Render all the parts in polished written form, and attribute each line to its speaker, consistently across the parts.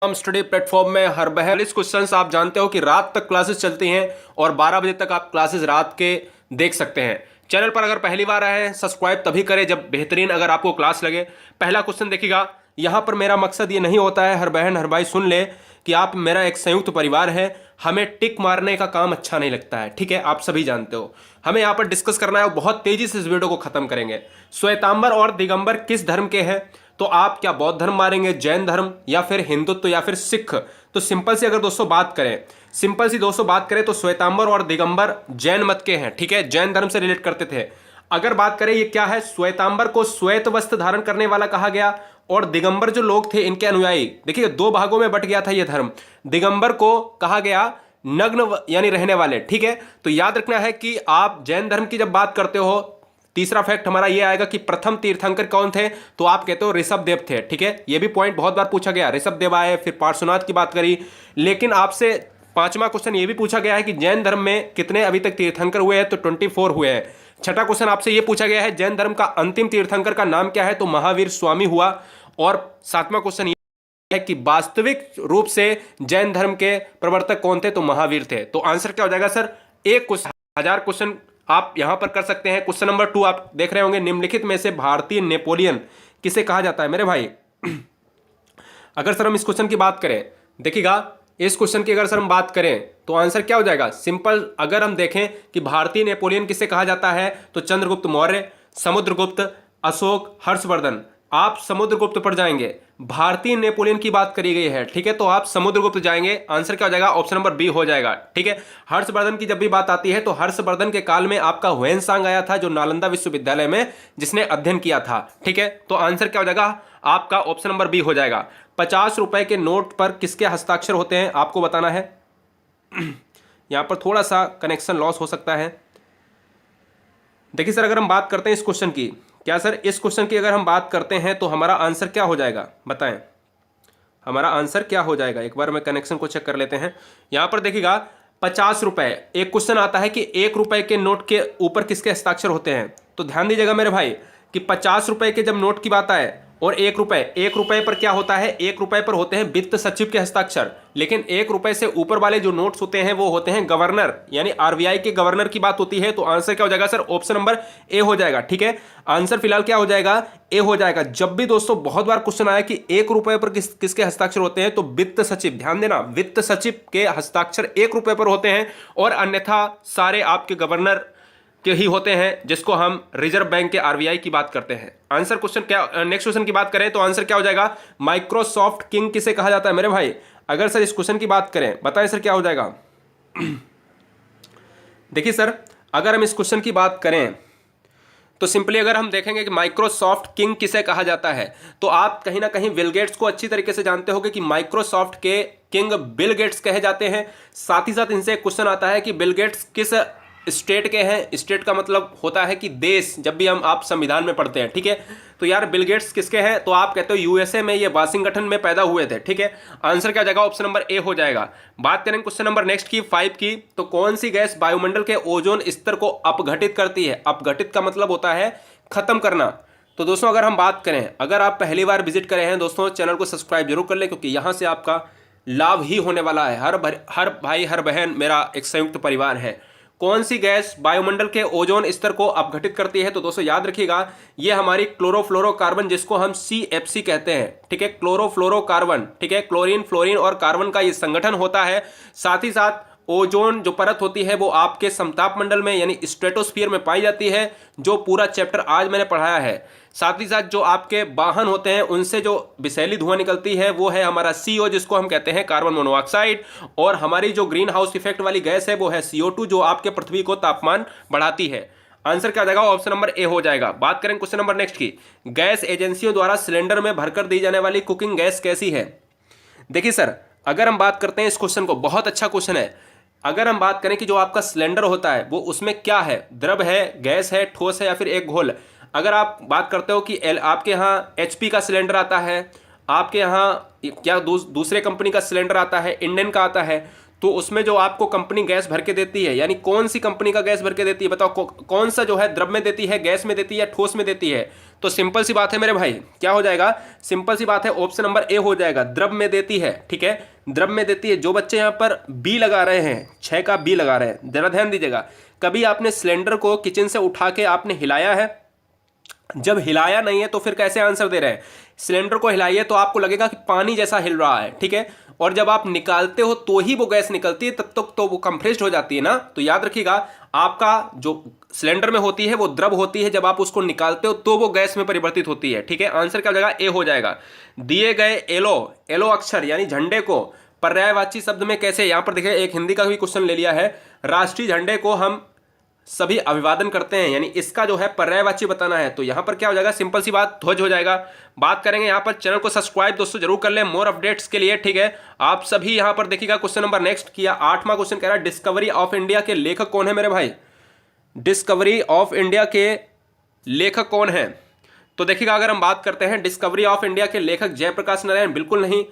Speaker 1: हम study platform में हर बहर इस क्वेश्चंस आप जानते हो कि रात तक क्लासेस चलती हैं और 12 बजे तक आप क्लासेस रात के देख सकते हैं। चैनल पर अगर पहली बार आए हैं सब्सक्राइब तभी करें जब बेहतरीन अगर आपको क्लास लगे। पहला क्वेश्चन देखिएगा। यहां पर मेरा मकसद ये नहीं होता है, हर बहन हर भाई सुन ले कि आप मेरा एक संयुक्त परिवार है, हमें टिक मारने का काम अच्छा नहीं लगता है, ठीक है, आप सभी जानते हो। हमें यहाँ पर डिस्कस करना है और बहुत तेजी से इस वीडियो को खत्म करेंगे। श्वेतांबर और दिगंबर किस धर्म के हैं? तो आप क्या बौद्ध धर्म मारेंगे, जैन धर्म, या फिर हिंदुत्व, या फिर सिख? तो सिंपल सी अगर दोस्तों बात करें, सिंपल सी दोस्तों बात करें तो श्वेतांबर और दिगंबर जैन मत के हैं, ठीक है, जैन धर्म से रिलेट करते थे। अगर बात करें ये क्या है, श्वेतांबर को श्वेत वस्त्र धारण करने वाला कहा गया और दिगंबर जो लोग थे इनके अनुयायी, देखिए दो भागों में बट गया था यह धर्म। दिगंबर को कहा गया नग्न यानी रहने वाले, ठीक है। तो याद रखना है कि आप जैन धर्म की जब बात करते हो, तीसरा फैक्ट हमारा ये आएगा कि प्रथम तीर्थंकर कौन थे, तो आप कहते हो ऋषभ देव थे, ठीक है। ये भी पॉइंट बहुत बार पूछा गया, ऋषभ देव आए, फिर पार्श्वनाथ की बात करी। लेकिन आपसे पांचवा क्वेश्चन ये भी पूछा गया है कि जैन धर्म में कितने अभी तक तीर्थंकर हुए हैं, तो 24 हुए हैं। छठा क्वेश्चन आपसे ये पूछा गया है जैन धर्म का अंतिम तीर्थंकर का नाम क्या है, तो महावीर स्वामी हुआ। और सातवां क्वेश्चन है कि वास्तविक रूप से जैन धर्म के प्रवर्तक कौन थे, तो महावीर थे। तो आंसर क्या हो जाएगा सर? एक क्वेश्चन, 1000 क्वेश्चन आप यहां पर कर सकते हैं। क्वेश्चन नंबर 2 आप देख रहे होंगे, निम्नलिखित में से भारतीय नेपोलियन किसे कहा जाता है मेरे भाई? अगर सर हम इस क्वेश्चन की बात करें, देखिएगा इस क्वेश्चन की अगर सर हम बात करें तो आंसर क्या हो जाएगा? सिंपल, अगर हम देखें कि भारतीय नेपोलियन किसे कहा जाता है, तो चंद्रगुप्त मौर्य, समुद्रगुप्त, अशोक, हर्षवर्धन। आप समुद्रगुप्त पर जाएंगे, भारतीय नेपोलियन की बात करी गई है, ठीक है, तो आप समुद्रगुप्त जाएंगे। आंसर क्या हो जाएगा? ऑप्शन नंबर बी हो जाएगा, ठीक है। हर्षवर्धन की जब भी बात आती है तो हर्षवर्धन के काल में आपका ह्वेनसांग आया था जो नालंदा विश्वविद्यालय में जिसने अध्ययन किया था, ठीक है। तो आंसर क्या हो जाएगा आपका? ऑप्शन नंबर बी हो जाएगा। 50 रुपए के नोट पर किसके हस्ताक्षर होते हैं आपको बताना है। यहां पर थोड़ा सा कनेक्शन लॉस हो सकता है। देखिए सर, अगर हम बात करते हैं इस क्वेश्चन की, क्या सर इस क्वेश्चन की अगर हम बात करते हैं तो हमारा आंसर क्या हो जाएगा बताएं? हमारा आंसर क्या हो जाएगा? एक बार मैं कनेक्शन को चेक कर लेते हैं। यहां पर देखिएगा 50 रुपए, एक क्वेश्चन आता है कि 1 रुपए के नोट के ऊपर किसके हस्ताक्षर होते हैं। तो ध्यान दीजिएगा मेरे भाई कि 50 रुपए के जब नोट की बात आए और 1 रुपए पर क्या होता है? 1 रुपए पर होते हैं वित्त सचिव के हस्ताक्षर। लेकिन 1 रुपए से ऊपर वाले जो नोट्स होते हैं वो होते हैं गवर्नर, यानी आरबीआई के गवर्नर की बात होती है। तो आंसर क्या हो जाएगा सर? ऑप्शन नंबर ए हो जाएगा, ठीक है। आंसर फिलहाल क्या हो जाएगा? ए हो जाएगा। जब भी दोस्तों बहुत बार क्वेश्चन आया कि 1 रुपए पर किसके हस्ताक्षर होते हैं, तो वित्त सचिव, ध्यान देना, वित्त सचिव के हस्ताक्षर 1 रुपए पर होते हैं और अन्यथा सारे आपके गवर्नर के ही होते हैं, जिसको हम रिजर्व बैंक के आरबीआई की बात करते हैं। आंसर क्वेश्चन क्या, नेक्स्ट क्वेश्चन की बात करें तो आंसर क्या हो जाएगा? माइक्रोसॉफ्ट किंग किसे कहा जाता है मेरे भाई? अगर सर इस क्वेश्चन की बात करें, बताएं सर क्या हो जाएगा? देखिए सर, अगर हम इस क्वेश्चन की बात करें तो सिंपली अगर हम देखेंगे कि माइक्रोसॉफ्ट किंग किसे कहा जाता है, तो आप कहीं ना कहीं बिल गेट्स को अच्छी तरीके से जानते होंगे कि माइक्रोसॉफ्ट के किंग बिल गेट्स कहे जाते हैं। साथ ही साथ इनसे एक क्वेश्चन आता है कि बिल गेट्स किस स्टेट के हैं। स्टेट का मतलब होता है कि देश, जब भी हम आप संविधान में पढ़ते हैं, ठीक है। तो यार बिल गेट्स किसके हैं? तो आप कहते हो यूएसए में, ये वाशिंगटन में पैदा हुए थे, ठीक है। आंसर क्या जाएगा? ऑप्शन नंबर ए हो जाएगा। बात करें क्वेश्चन नंबर नेक्स्ट की 5 की, तो कौन सी गैस वायुमंडल के ओजोन स्तर को अपघटित करती है? अपघटित का मतलब होता है खत्म करना। तो दोस्तों अगर हम बात करें, अगर आप पहली बार विजिट करे हैं दोस्तों, चैनल को सब्सक्राइब जरूर कर ले, क्योंकि यहां से आपका लाभ ही होने वाला है। हर भाई हर बहन मेरा एक संयुक्त परिवार है। कौन सी गैस वायुमंडल के ओजोन स्तर को अपघटित करती है? तो दोस्तों याद रखिएगा, ये हमारी क्लोरोफ्लोरोकार्बन, जिसको हम CFC कहते हैं, ठीक है, क्लोरोफ्लोरोकार्बन, ठीक है। क्लोरीन, फ्लोरीन और कार्बन का ये संगठन होता है। साथ ही साथ ओजोन जो परत होती है वो आपके समताप मंडल में यानी स्ट्रेटोस्फीयर में पाई जाती है, जो पूरा चैप्टर आज मैंने पढ़ाया है। साथ ही साथ जो आपके वाहन होते हैं उनसे जो विषैली धुआं निकलती है वो है हमारा CO, जिसको हम कहते हैं कार्बन मोनोऑक्साइड। और हमारी जो ग्रीन हाउस इफेक्ट वाली गैस है वो है CO2, जो आपके पृथ्वी को तापमान बढ़ाती है। आंसर क्या जाएगा? ऑप्शन नंबर ए हो जाएगा। बात करें क्वेश्चन नंबर नेक्स्ट की, गैस एजेंसियों द्वारा सिलेंडर में भरकर दी जाने वाली कुकिंग गैस कैसी है? देखिए सर, अगर हम बात करते हैं इस क्वेश्चन को, बहुत अच्छा क्वेश्चन है। अगर हम बात करें कि जो आपका सिलेंडर होता है वो उसमें क्या है, द्रव है, गैस है, ठोस है या फिर एक घोल। अगर आप बात करते हो कि आपके यहाँ HP का सिलेंडर आता है, आपके यहाँ क्या दूसरे कंपनी का सिलेंडर आता है, इंडियन का आता है, तो उसमें जो आपको कंपनी गैस भर के देती है, यानी कौन सी कंपनी का गैस भर के देती है बताओ, कौन सा जो है द्रव में देती है, गैस में देती है या ठोस में देती है? तो सिंपल सी बात है मेरे भाई, क्या हो जाएगा? सिंपल सी बात है, ऑप्शन नंबर ए हो जाएगा, द्रव में देती है। ठीक है, द्रव में देती है। जो बच्चे यहाँ पर बी लगा रहे हैं, 6 का बी लगा रहे हैं, जरा ध्यान दीजिएगा, कभी आपने सिलेंडर को किचन से उठा के आपने हिलाया है? जब हिलाया नहीं है तो फिर कैसे आंसर दे रहे हैं? सिलेंडर को हिलाइए तो आपको लगेगा कि पानी जैसा हिल रहा है। ठीक है, और जब आप निकालते हो तो ही वो गैस निकलती है, तब तक तो वो कंप्रेस्ड हो जाती है ना। तो याद रखिएगा, आपका जो सिलेंडर में होती है वो द्रव होती है, जब आप उसको निकालते हो तो वो गैस में परिवर्तित होती है। ठीक है, आंसर क्या हो जाएगा? ए हो जाएगा। दिए गए एलो अक्षर यानी झंडे को पर्यायवाची शब्द में कैसे, यहां पर देखिए एक हिंदी का भी क्वेश्चन ले लिया है, राष्ट्रीय झंडे को हम सभी अभिवादन करते हैं, यानी इसका जो है पर्यायवाची बताना है। तो यहां पर क्या हो जाएगा? सिंपल सी बात, ध्वज हो जाएगा। बात करेंगे यहां पर, चैनल को सब्सक्राइब दोस्तों जरूर कर लें मोर अपडेट्स के लिए। ठीक है, आप सभी यहां पर देखिएगा। क्वेश्चन नंबर नेक्स्ट किया, 8वां क्वेश्चन कह रहा है डिस्कवरी ऑफ इंडिया के लेखक कौन है मेरे भाई? डिस्कवरी ऑफ इंडिया के लेखक कौन है? तो देखिएगा, अगर हम बात करते हैं डिस्कवरी ऑफ इंडिया के लेखक जयप्रकाश नारायण बिल्कुल नहीं,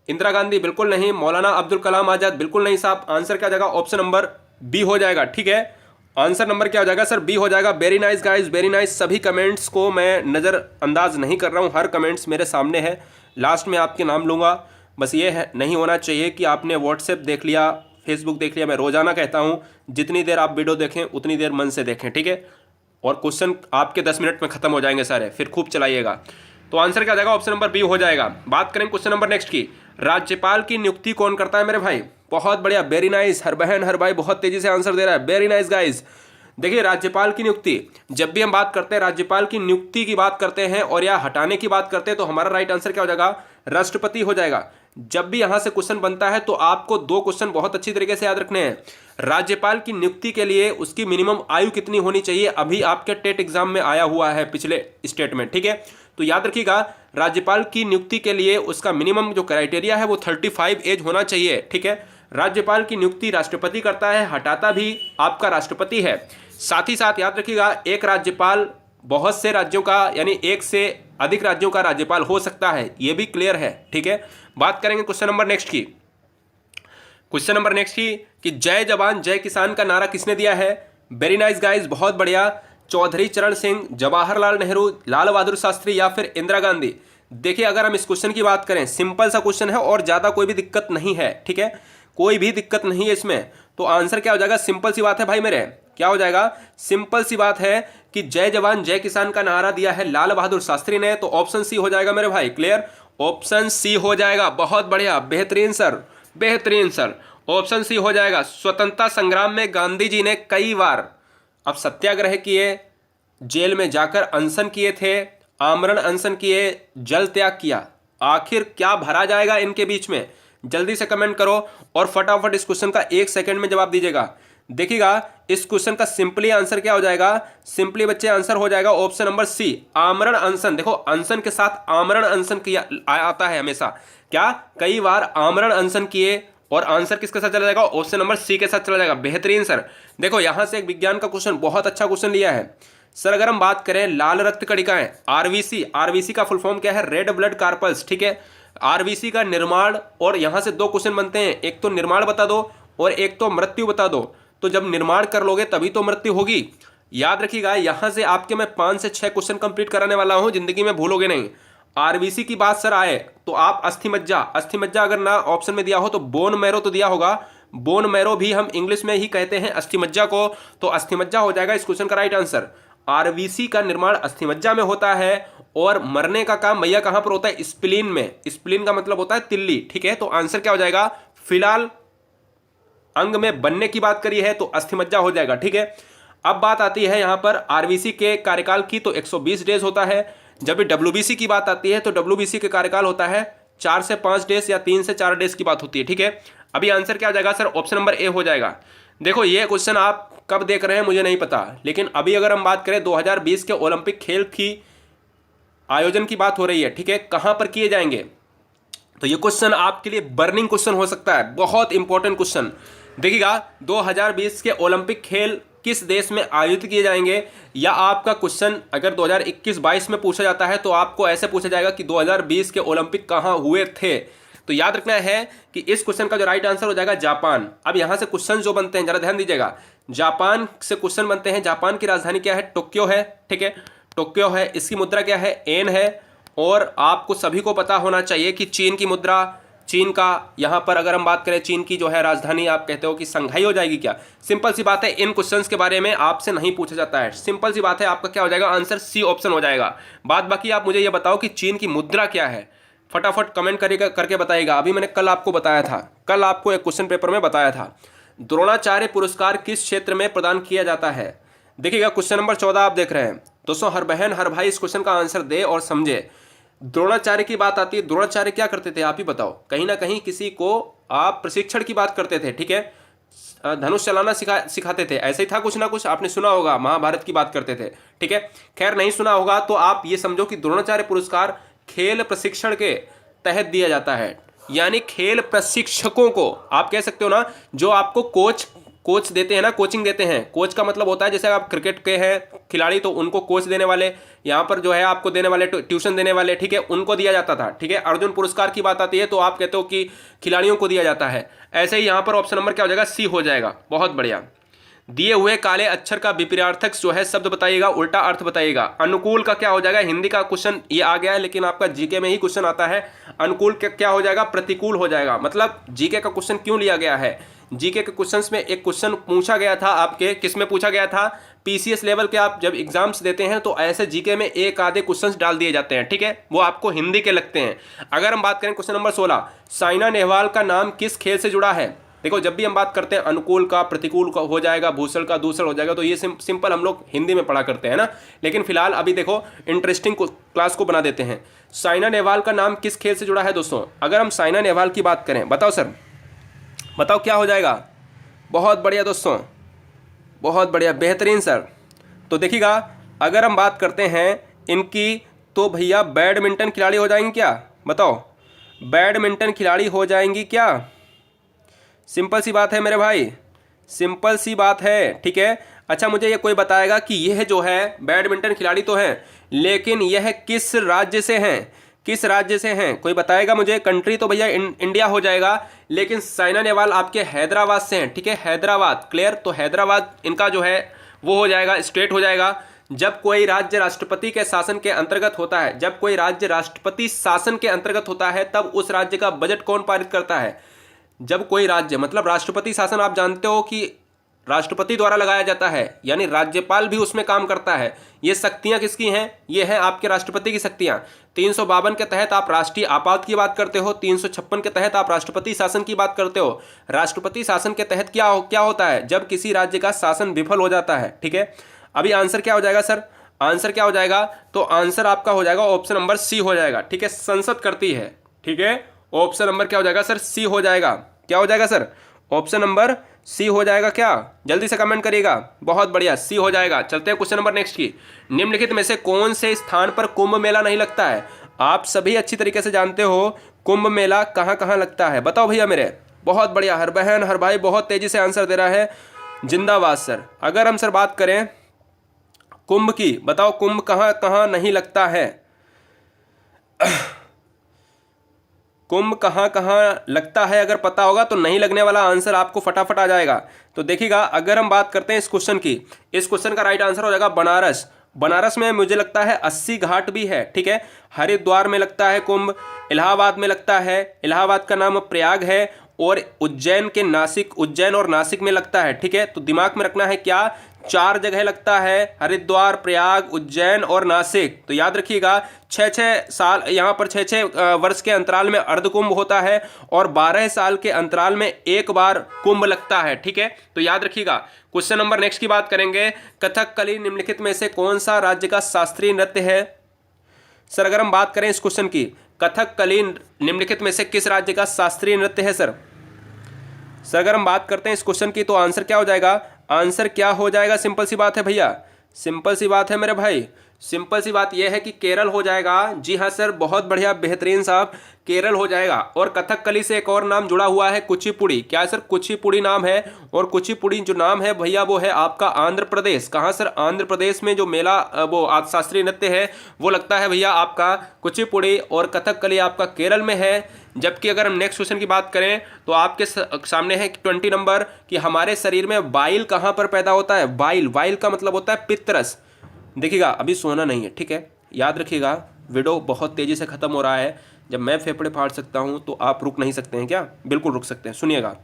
Speaker 1: इंदिरा गांधी बिल्कुल नहीं, मौलाना अब्दुल कलाम आजाद बिल्कुल नहीं साहब। आंसर क्या हो जाएगा? ऑप्शन नंबर बी हो जाएगा। ठीक है, आंसर नंबर क्या हो जाएगा सर? बी हो जाएगा। Very nice guys, very nice. सभी कमेंट्स को मैं नज़रअंदाज नहीं कर रहा हूँ, हर कमेंट्स मेरे सामने है, लास्ट में आपके नाम लूँगा। बस ये है, नहीं होना चाहिए कि आपने व्हाट्सएप देख लिया, फेसबुक देख लिया। मैं रोज़ाना कहता हूँ जितनी देर आप वीडियो देखें उतनी देर मन से देखें। ठीक है, और क्वेश्चन आपके 10 मिनट में खत्म हो जाएंगे सारे, फिर खूब चलाइएगा। तो आंसर क्या हो जाएगा? ऑप्शन नंबर बी हो जाएगा। बात करें क्वेश्चन नंबर नेक्स्ट की, राज्यपाल की नियुक्ति कौन करता है मेरे भाई? बहुत बढ़िया, वेरी नाइस। हर बहन हर भाई बहुत तेजी से आंसर दे रहा है, वेरी नाइस गाइज। देखिए, राज्यपाल की नियुक्ति, जब भी हम बात करते हैं राज्यपाल की नियुक्ति की बात करते हैं और या हटाने की बात करते हैं, तो हमारा राइट आंसर क्या हो जाएगा? राष्ट्रपति हो जाएगा। जब भी यहां से क्वेश्चन बनता है तो आपको 2 क्वेश्चन बहुत अच्छी तरीके से याद रखने हैं। राज्यपाल की नियुक्ति के लिए उसकी मिनिमम आयु कितनी होनी चाहिए? अभी आपके टेट एग्जाम में आया हुआ है पिछले स्टेटमेंट। ठीक है, तो याद रखिएगा, राज्यपाल की नियुक्ति के लिए उसका मिनिमम जो क्राइटेरिया है वो 35 एज होना चाहिए। ठीक है, राज्यपाल की नियुक्ति राष्ट्रपति करता है, हटाता भी आपका राष्ट्रपति है। साथ ही साथ याद रखिएगा, एक राज्यपाल बहुत से राज्यों का यानी एक से अधिक राज्यों का राज्यपाल हो सकता है, यह भी क्लियर है। ठीक है, बात करेंगे क्वेश्चन नंबर नेक्स्ट की। क्वेश्चन नंबर नेक्स्ट की कि जय जवान जय किसान का नारा किसने दिया है? वेरी नाइस गाइस, बहुत बढ़िया। चौधरी चरण सिंह, जवाहरलाल नेहरू, लाल बहादुर शास्त्री या फिर इंदिरा गांधी? देखिए, अगर हम इस क्वेश्चन की बात करें, सिंपल सा क्वेश्चन है और ज्यादा कोई भी दिक्कत नहीं है। ठीक है, कोई भी दिक्कत नहीं है इसमें। तो आंसर क्या हो जाएगा? सिंपल सी बात है भाई मेरे, क्या हो जाएगा? सिंपल सी बात है कि जय जवान जय किसान का नारा दिया है लाल बहादुर शास्त्री ने, तो ऑप्शन सी हो जाएगा मेरे भाई। क्लियर, ऑप्शन सी हो जाएगा। बहुत बढ़िया, बेहतरीन सर, बेहतरीन सर, ऑप्शन सी हो जाएगा। स्वतंत्रता संग्राम में गांधी जी ने कई बार अब सत्याग्रह किए, जेल में जाकर अनशन किए थे, आमरण अनशन किए, जल त्याग किया। आखिर क्या भरा जाएगा इनके बीच में? जल्दी से कमेंट करो और फटाफट इस क्वेश्चन का 1 सेकंड में जवाब दीजिएगा। देखिएगा, इस क्वेश्चन का सिंपली आंसर क्या हो जाएगा? सिंपली बच्चे आंसर हो जाएगा ऑप्शन नंबर सी, आमरण अनशन। देखो, अनशन के साथ आमरण अनशन किया आता है हमेशा। क्या? कई बार आमरण अनशन किए, और आंसर किसके साथ चला जाएगा? ऑप्शन नंबर सी के साथ चला जाएगा। बेहतरीन सर। देखो, यहां से एक विज्ञान का क्वेश्चन, बहुत अच्छा क्वेश्चन लिया है सर। अगर हम बात करें लाल रक्त कणिकाएं, आरबीसी, आरबीसी का फुल फॉर्म क्या है? Red blood carpals. ठीक है, आरबीसी का निर्माण, और यहां से 2 क्वेश्चन बनते हैं, एक तो निर्माण बता दो और एक तो मृत्यु बता दो। तो जब निर्माण कर लोगे तभी तो मृत्यु होगी। याद रखिएगा, यहां से आपके मैं 5 से 6 क्वेश्चन कंप्लीट कराने वाला हूं, जिंदगी में भूलोगे नहीं। आरबीसी की बात सर आए तो आप अस्थि मज्जा, अस्थि मज्जा अगर ना ऑप्शन में दिया हो तो बोन मैरो तो दिया होगा। बोन मैरो भी हम इंग्लिश में ही कहते हैं अस्थि मज्जा को, तो अस्थि मज्जा हो जाएगा इस क्वेश्चन का राइट आंसर। आरबीसी का निर्माण अस्थि मज्जा में होता है, और मरने का काम भैया कहां पर होता है? स्प्लीन में। स्प्लीन का मतलब होता है तिल्ली। ठीक है, तो आंसर क्या हो जाएगा? फिलहाल अंग में बनने की बात करी है तो अस्थि मज्जा हो जाएगा। ठीक है, अब बात आती है यहां पर आरबीसी के कार्यकाल की, तो 120 डेज होता है। जब भी डब्ल्यूबीसी की बात आती है तो डब्ल्यूबीसी के कार्यकाल होता है 4 से 5 डेज या 3 से 4 डेज की बात होती है। ठीक है, अभी आंसर क्या हो जाएगा सर? ऑप्शन नंबर ए हो जाएगा। देखो, ये क्वेश्चन आप कब देख रहे हैं मुझे नहीं पता, लेकिन अभी अगर हम बात करें 2020 के ओलंपिक खेल की आयोजन की बात हो रही है। ठीक है, कहां पर किए जाएंगे? तो ये क्वेश्चन आपके लिए बर्निंग क्वेश्चन हो सकता है, बहुत इंपॉर्टेंट क्वेश्चन। देखिएगा, 2020 के ओलंपिक खेल किस देश में आयोजित किए जाएंगे, या आपका क्वेश्चन अगर 2021-22 में पूछा जाता है तो आपको ऐसे पूछा जाएगा कि 2020 के ओलंपिक कहां हुए थे। तो याद रखना है कि इस क्वेश्चन का जो राइट आंसर हो जाएगा जापान। अब यहां से क्वेश्चन जो बनते हैं जरा ध्यान दीजिएगा, जापान से क्वेश्चन बनते हैं। जापान की राजधानी क्या है? टोक्यो है, ठीक है, टोक्यो है। इसकी मुद्रा क्या है? एन है। और आपको सभी को पता होना चाहिए कि चीन की मुद्रा, चीन का यहां पर अगर हम बात करें, चीन की जो है राजधानी आप कहते हो कि संघाई हो जाएगी क्या? सिंपल सी बात है, इन क्वेश्चंस के बारे में आपसे नहीं पूछा जाता है। सिंपल सी बात है, आपका क्या हो जाएगा? आंसर सी ऑप्शन हो जाएगा। बाद बाकी आप मुझे ये बताओ कि चीन की मुद्रा क्या है, फटाफट कमेंट करके बताइएगा। अभी मैंने कल आपको बताया था, कल आपको एक क्वेश्चन पेपर में बताया था, द्रोणाचार्य पुरस्कार किस क्षेत्र में प्रदान किया जाता है? देखिएगा क्वेश्चन नंबर 14 आप देख रहे हैं। दोस्तों हर बहन हर भाई इस क्वेश्चन का आंसर दे और समझे। द्रोणाचार्य की बात आती है, द्रोणाचार्य क्या करते थे आप ही बताओ? कहीं ना कहीं किसी को आप प्रशिक्षण की बात करते थे, ठीक है, धनुष चलाना सिखाते थे, ऐसे ही था कुछ ना कुछ, आपने सुना होगा, महाभारत की बात करते थे, ठीक है। खैर नहीं सुना होगा तो आप ये समझो कि द्रोणाचार्य पुरस्कार खेल प्रशिक्षण के तहत दिया जाता है। यानी खेल प्रशिक्षकों को आप कह सकते हो ना, जो आपको कोच देते हैं ना, कोचिंग देते हैं। कोच का मतलब होता है जैसे आप क्रिकेट के हैं खिलाड़ी तो उनको कोच देने वाले, यहाँ पर जो है आपको देने वाले, ट्यूशन देने वाले, ठीक है, उनको दिया जाता था, ठीक है। अर्जुन पुरस्कार की बात आती है तो आप कहते हो कि खिलाड़ियों को दिया जाता है। ऐसे ही यहाँ पर ऑप्शन नंबर क्या हो जाएगा? सी हो जाएगा। बहुत बढ़िया। दिए हुए काले अक्षर का विपरीतार्थक जो है शब्द बताइएगा, उल्टा अर्थ बताइएगा। अनुकूल का क्या हो जाएगा? हिंदी का क्वेश्चन ये आ गया है, लेकिन आपका जीके में ही क्वेश्चन आता है। अनुकूल क्या हो जाएगा? प्रतिकूल हो जाएगा। मतलब जीके का क्वेश्चन क्यों लिया गया है? जीके के क्वेश्चंस में एक क्वेश्चन पूछा गया था, आपके किस में पूछा गया था? पीसीएस लेवल के आप जब एग्जाम्स देते हैं तो ऐसे जीके में एक आधे क्वेश्चंस डाल दिए जाते हैं, ठीक है, वो आपको हिंदी के लगते हैं। अगर हम बात करें क्वेश्चन नंबर 16, साइना नेहवाल का नाम किस खेल से जुड़ा है? देखो जब भी हम बात करते हैं अनुकूल का, प्रतिकूल का हो जाएगा, भूषण का दूसरा हो जाएगा, तो ये सिंपल हम लोग हिंदी में पढ़ा करते हैं ना। लेकिन फिलहाल अभी देखो इंटरेस्टिंग क्लास को बना देते हैं। साइना नेहवाल का नाम किस खेल से जुड़ा है? दोस्तों अगर हम साइना नेहवाल की बात करें, बताओ सर, बताओ क्या हो जाएगा? बहुत बढ़िया दोस्तों, बहुत बढ़िया, बेहतरीन सर। तो देखिएगा अगर हम बात करते हैं इनकी, तो भैया बैडमिंटन खिलाड़ी हो जाएंगी क्या? बताओ, बैडमिंटन खिलाड़ी हो जाएंगी क्या? सिंपल सी बात है मेरे भाई, सिंपल सी बात है, ठीक है। अच्छा मुझे ये कोई बताएगा कि यह जो है बैडमिंटन खिलाड़ी तो हैं, लेकिन यह किस राज्य से हैं? किस राज्य से हैं? कोई बताएगा मुझे? कंट्री तो भैया इंडिया हो जाएगा, लेकिन साइना नेहवाल आपके हैदराबाद से हैं, ठीक है, हैदराबाद। क्लियर? तो हैदराबाद इनका जो है वो हो जाएगा, स्टेट हो जाएगा। जब कोई राज्य राष्ट्रपति के शासन के अंतर्गत होता है, जब कोई राज्य राष्ट्रपति शासन के अंतर्गत होता है, तब उस राज्य का बजट कौन पारित करता है? जब कोई राज्य, मतलब राष्ट्रपति शासन आप जानते हो कि राष्ट्रपति द्वारा लगाया जाता है, यानी राज्यपाल भी उसमें काम करता है। ये शक्तियां किसकी हैं? ये हैं आपके राष्ट्रपति की शक्तियां। 352 के तहत आप राष्ट्रीय आपात की बात करते हो, 356 के तहत आप राष्ट्रपति शासन की बात करते हो। राष्ट्रपति शासन के तहत क्या होता है? जब किसी राज्य का शासन विफल हो जाता है, ठीक है। अभी आंसर क्या हो जाएगा सर? आंसर क्या हो जाएगा? तो आंसर आपका हो जाएगा ऑप्शन नंबर सी हो जाएगा, ठीक है, संसद करती है, ठीक है। ऑप्शन नंबर क्या हो जाएगा सर? सी हो जाएगा। क्या हो जाएगा सर? ऑप्शन नंबर सी हो जाएगा क्या? जल्दी से कमेंट करिएगा। बहुत बढ़िया, सी हो जाएगा। चलते हैं क्वेश्चन नंबर नेक्स्ट की। निम्नलिखित में से कौन से स्थान पर कुंभ मेला नहीं लगता है? आप सभी अच्छी तरीके से जानते हो कुंभ मेला कहाँ कहाँ लगता है, बताओ भैया मेरे। बहुत बढ़िया, हर बहन हर भाई बहुत तेजी से आंसर दे रहा है, जिंदाबाद सर। अगर हम सर बात करें कुंभ की, बताओ कुंभ कहाँ कहाँ नहीं लगता है? कुंभ कहाँ कहाँ लगता है अगर पता होगा तो नहीं लगने वाला आंसर आपको फटाफट आ जाएगा। तो देखिएगा अगर हम बात करते हैं इस क्वेश्चन की, इस क्वेश्चन का राइट आंसर हो जाएगा बनारस। बनारस में मुझे लगता है 80 घाट भी है, ठीक है। हरिद्वार में लगता है कुंभ, इलाहाबाद में लगता है, इलाहाबाद का नाम प्रयाग है, और उज्जैन और नासिक में लगता है, ठीक है। तो दिमाग में रखना है क्या? 4 जगह लगता है, हरिद्वार, प्रयाग, उज्जैन और नासिक। तो याद रखिएगा 6-6 साल, यहाँ पर 6-6 वर्ष के अंतराल में अर्धकुंभ होता है, और 12 साल के अंतराल में एक बार कुंभ लगता है, ठीक है। तो याद रखिएगा। क्वेश्चन नंबर नेक्स्ट की बात करेंगे। कथकली निम्नलिखित में से कौन सा राज्य का शास्त्रीय नृत्य है? सर अगर हम बात करें इस क्वेश्चन की, कथकली निम्नलिखित में से किस राज्य का शास्त्रीय नृत्य है सर? सर अगर हम बात करते हैं इस क्वेश्चन की तो आंसर क्या हो जाएगा? आंसर क्या हो जाएगा? सिंपल सी बात है भैया, सिंपल सी बात है मेरे भाई, सिंपल सी बात यह है कि केरल हो जाएगा। जी हाँ सर, बहुत बढ़िया, बेहतरीन साहब, केरल हो जाएगा। और कथकली से एक और नाम जुड़ा हुआ है, कुचिपुड़ी। क्या है सर? कुचिपुड़ी नाम है। और कुचिपुड़ी जो नाम है भैया वो है आपका आंध्र प्रदेश। कहाँ सर? आंध्र प्रदेश में जो मेला वो शास्त्रीय नृत्य है वो लगता है भैया आपका कुचिपुड़ी। और कथकली आपका केरल में है। जबकि अगर हम नेक्स्ट क्वेश्चन की बात करें तो आपके सामने है 20 नंबर कि हमारे शरीर में बाइल कहाँ पर पैदा होता है। बाइल, बाइल का मतलब होता है पित्तरस। देखिएगा, अभी सोना नहीं है, ठीक है, याद रखिएगा। वीडियो बहुत तेजी से खत्म हो रहा है। जब मैं फेफड़े फाड़ सकता हूं तो आप रुक नहीं सकते हैं क्या? बिल्कुल रुक सकते हैं। सुनिएगा,